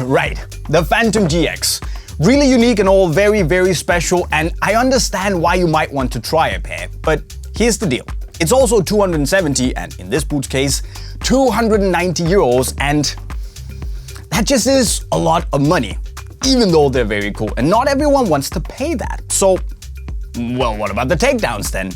Right, the Phantom GX. Really unique and all, very, very special, and I understand why you might want to try a pair, but here's the deal. It's also 270, and in this boot's case, 290 euros, and that just is a lot of money, even though they're very cool, and not everyone wants to pay that. So, well, what about the takedowns then?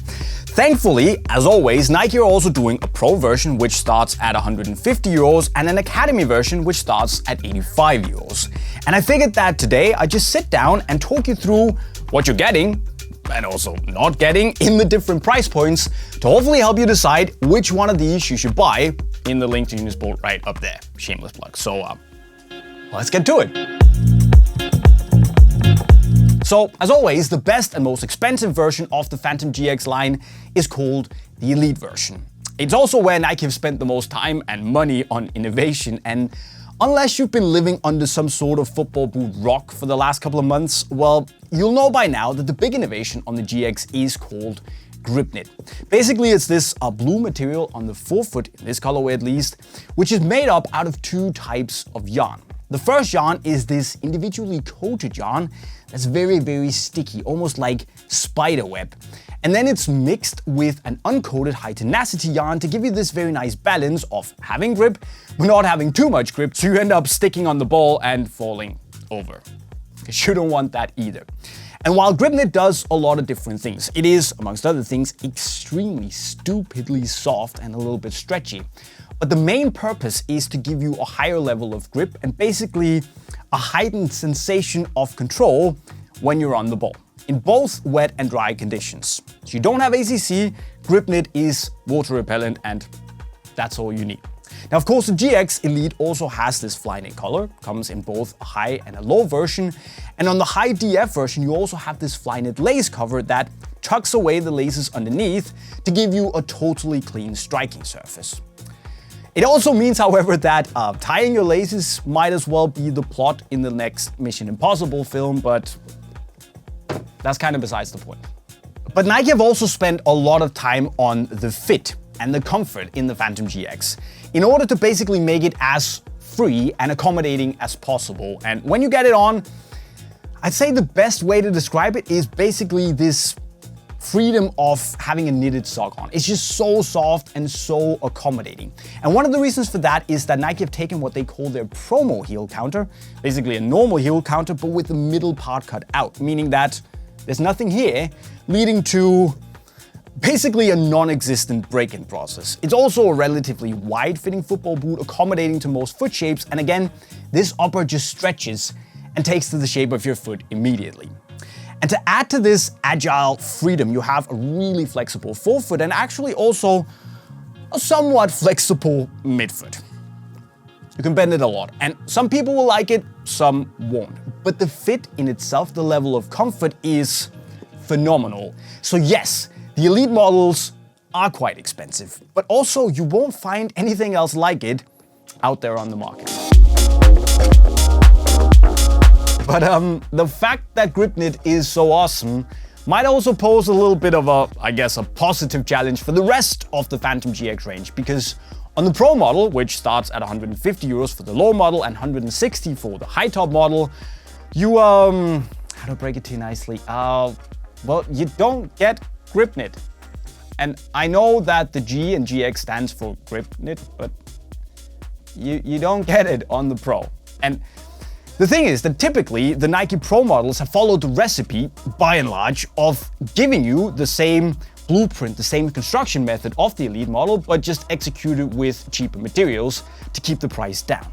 Thankfully, as always, Nike are also doing a Pro version which starts at 150 euros and an Academy version which starts at 85 euros. And I figured that today I'd just sit down and talk you through what you're getting and also not getting in the different price points to hopefully help you decide which one of these you should buy in the link to Unisport right up there. Shameless plug. So let's get to it. So, as always, the best and most expensive version of the Phantom GX line is called the Elite version. It's also where Nike have spent the most time and money on innovation, and unless you've been living under some sort of football boot rock for the last couple of months, well, you'll know by now that the big innovation on the GX is called GripKnit. Basically, it's this blue material on the forefoot, in this colorway at least, which is made up out of two types of yarn. The first yarn is this individually coated yarn that's very, very sticky, almost like spider web. And then it's mixed with an uncoated high tenacity yarn to give you this very nice balance of having grip, but not having too much grip, so you end up sticking on the ball and falling over. Because you don't want that either. And while GripKnit does a lot of different things, it is, amongst other things, extremely stupidly soft and a little bit stretchy. But the main purpose is to give you a higher level of grip and basically a heightened sensation of control when you're on the ball, in both wet and dry conditions. If you don't have ACC, GripKnit is water repellent and that's all you need. Now, of course, the GX Elite also has this Flyknit color, comes in both a high and a low version. And on the high DF version, you also have this Flyknit lace cover that tucks away the laces underneath to give you a totally clean striking surface. It also means, however, that tying your laces might as well be the plot in the next Mission Impossible film, but that's kind of besides the point. But Nike have also spent a lot of time on the fit and the comfort in the Phantom GX in order to basically make it as free and accommodating as possible. And when you get it on, I'd say the best way to describe it is basically this freedom of having a knitted sock on. It's just so soft and so accommodating. And one of the reasons for that is that Nike have taken what they call their promo heel counter, basically a normal heel counter, but with the middle part cut out, meaning that there's nothing here, leading to basically a non-existent break-in process. It's also a relatively wide-fitting football boot, accommodating to most foot shapes, and again, this upper just stretches and takes to the shape of your foot immediately. And to add to this agile freedom, you have a really flexible forefoot and actually also a somewhat flexible midfoot. You can bend it a lot, and some people will like it, some won't. But the fit in itself, the level of comfort is phenomenal. So yes, the Elite models are quite expensive, but also you won't find anything else like it out there on the market. But the fact that GripKnit is so awesome might also pose a little bit of a positive challenge for the rest of the Phantom GX range, because on the Pro model, which starts at 150 euros for the low model and 160 for the high top model, you, how to break it to you nicely, well, you don't get GripKnit. And I know that the G and GX stands for GripKnit, but you don't get it on the Pro. And the thing is that typically the Nike Pro models have followed the recipe, by and large, of giving you the same blueprint, the same construction method of the Elite model, but just executed with cheaper materials to keep the price down.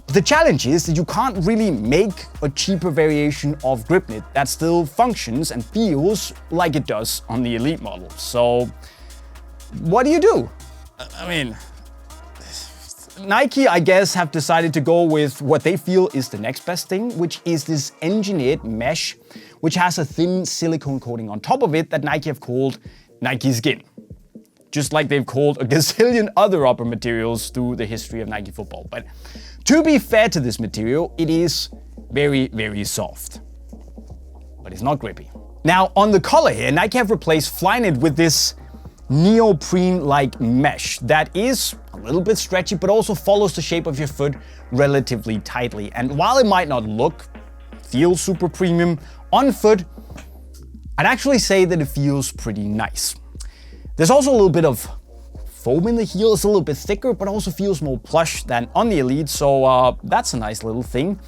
But the challenge is that you can't really make a cheaper variation of GripKnit that still functions and feels like it does on the Elite model. So what do? I mean, Nike, I guess, have decided to go with what they feel is the next best thing, which is this engineered mesh, which has a thin silicone coating on top of it that Nike have called Nike Skin. Just like they've called a gazillion other upper materials through the history of Nike football. But to be fair to this material, it is very, very soft. But it's not grippy. Now, on the collar here, Nike have replaced Flyknit with this neoprene-like mesh that is a little bit stretchy, but also follows the shape of your foot relatively tightly. And while it might not feel super premium on foot, I'd actually say that it feels pretty nice. There's also a little bit of foam in the heel. It's a little bit thicker, but also feels more plush than on the Elite, so that's a nice little thing.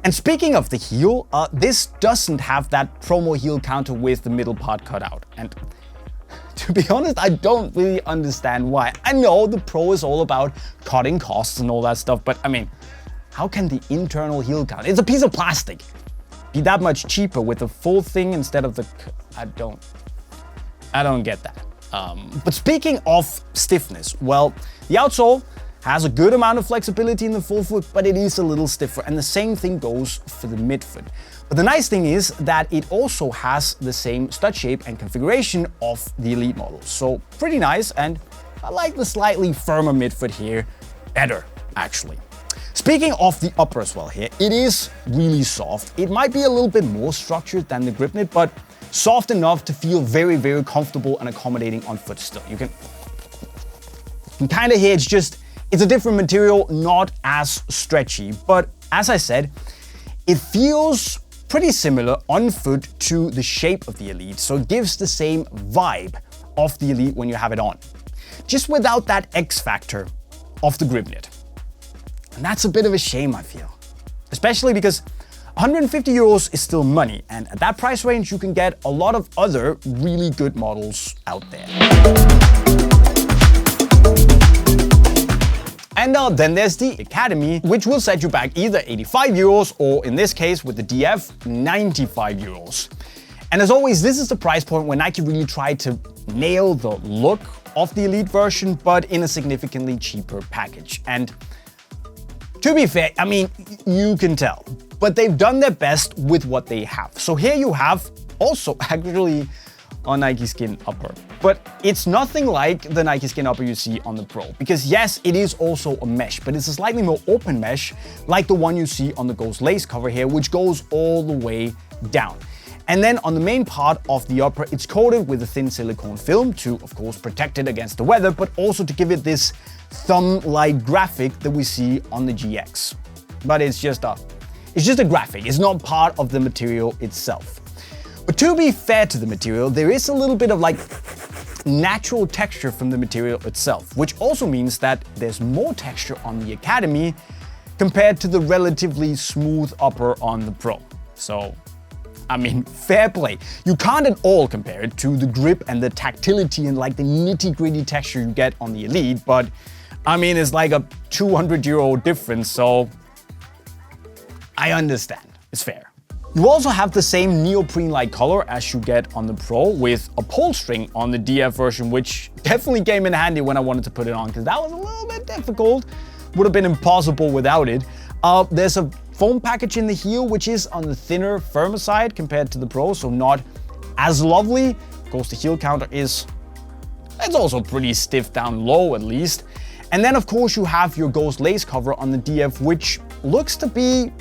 And speaking of the heel, this doesn't have that promo heel counter with the middle part cut out. And to be honest, I don't really understand why. I know the Pro is all about cutting costs and all that stuff, but I mean, how can the internal heel counter, it's a piece of plastic, be that much cheaper with the full thing instead of the... I don't get that. But speaking of stiffness, well, the outsole has a good amount of flexibility in the full foot, but it is a little stiffer, and the same thing goes for the midfoot. But the nice thing is that it also has the same stud shape and configuration of the Elite model. So pretty nice, and I like the slightly firmer midfoot here better, actually. Speaking of the upper as well here, it is really soft. It might be a little bit more structured than the GripKnit, but soft enough to feel very, very comfortable and accommodating on foot still. You can kind of hear it's a different material, not as stretchy. But as I said, it feels pretty similar on foot to the shape of the Elite, so it gives the same vibe of the Elite when you have it on, just without that X factor of the GripKnit. And that's a bit of a shame, I feel. Especially because 150 euros is still money, and at that price range you can get a lot of other really good models out there. And then there's the Academy, which will set you back either 85 euros or in this case with the DF, 95 euros. And as always, this is the price point where Nike really tried to nail the look of the Elite version, but in a significantly cheaper package. And to be fair, I mean, you can tell, but they've done their best with what they have. So here you have also actually a Nike Skin upper, but it's nothing like the Nike Skin upper you see on the Pro, because yes, it is also a mesh, but it's a slightly more open mesh like the one you see on the Ghost lace cover here, which goes all the way down. And then on the main part of the upper, it's coated with a thin silicone film to, of course, protect it against the weather, but also to give it this thumb-like graphic that we see on the GX. But it's just a graphic, it's not part of the material itself. But to be fair to the material, there is a little bit of like natural texture from the material itself, which also means that there's more texture on the Academy compared to the relatively smooth upper on the Pro. So, I mean, fair play. You can't at all compare it to the grip and the tactility and like the nitty-gritty texture you get on the Elite, but I mean, it's like a 200 euro difference, so I understand. It's fair. You also have the same neoprene-like color as you get on the Pro with a pull string on the DF version, which definitely came in handy when I wanted to put it on because that was a little bit difficult. Would have been impossible without it. There's a foam package in the heel, which is on the thinner, firmer side compared to the Pro, so not as lovely. Of course, the heel counter it's also pretty stiff down low at least. And then of course you have your Ghost lace cover on the DF, which looks to be,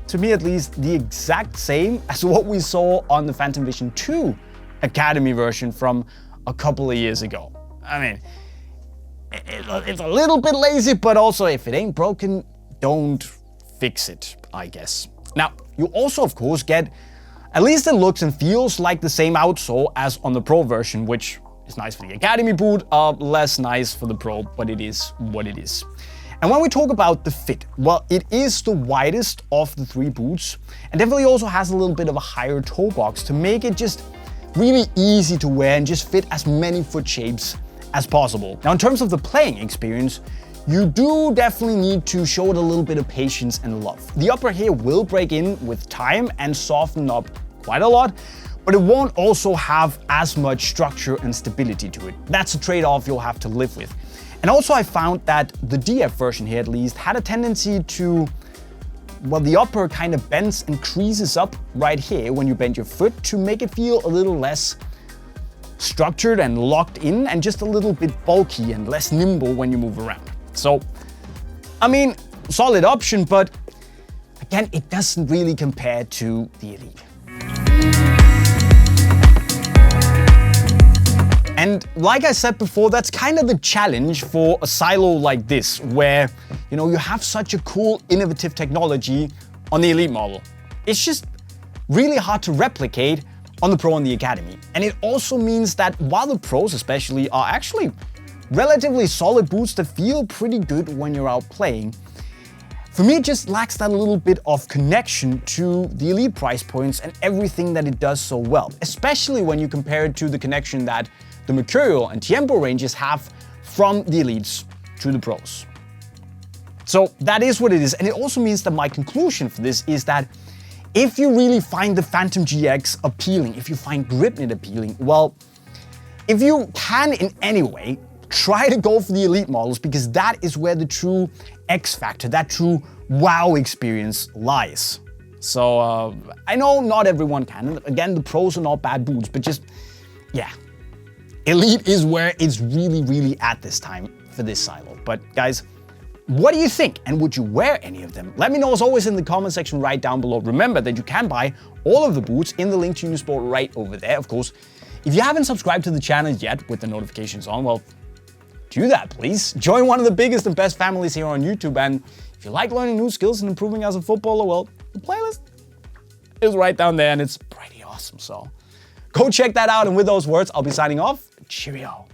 to me at least, the exact same as what we saw on the Phantom Vision 2 Academy version from a couple of years ago. I mean, it's a little bit lazy, but also if it ain't broken, don't fix it, I guess. Now, you also of course get, at least it looks and feels like the same outsole as on the Pro version, which is nice for the Academy boot, less nice for the Pro, but it is what it is. And when we talk about the fit, well, it is the widest of the three boots and definitely also has a little bit of a higher toe box to make it just really easy to wear and just fit as many foot shapes as possible. Now, in terms of the playing experience, you do definitely need to show it a little bit of patience and love. The upper here will break in with time and soften up quite a lot, but it won't also have as much structure and stability to it. That's a trade-off you'll have to live with. And also I found that the DF version here at least had a tendency to, well, the upper kind of bends and creases up right here when you bend your foot to make it feel a little less structured and locked in and just a little bit bulky and less nimble when you move around. So, I mean, solid option, but again, it doesn't really compare to the Elite. And like I said before, that's kind of the challenge for a silo like this, where, you have such a cool, innovative technology on the Elite model. It's just really hard to replicate on the Pro and the Academy. And it also means that while the Pros especially are actually relatively solid boots that feel pretty good when you're out playing, for me it just lacks that little bit of connection to the Elite price points and everything that it does so well, especially when you compare it to the connection that the Mercurial and Tiempo ranges have from the Elites to the Pros. So that is what it is, and it also means that my conclusion for this is that if you really find the Phantom GX appealing, if you find GripKnit appealing, well, if you can in any way, try to go for the Elite models, because that is where the true X factor, that true wow experience lies. So I know not everyone can, and again, the Pros are not bad boots, but just, yeah. Elite is where it's really, really at this time for this silo. But guys, what do you think? And would you wear any of them? Let me know as always in the comment section right down below. Remember that you can buy all of the boots in the link to Unisport right over there. Of course, if you haven't subscribed to the channel yet with the notifications on, well, do that please. Join one of the biggest and best families here on YouTube. And if you like learning new skills and improving as a footballer, well, the playlist is right down there and it's pretty awesome. So go check that out. And with those words, I'll be signing off. Cheerio.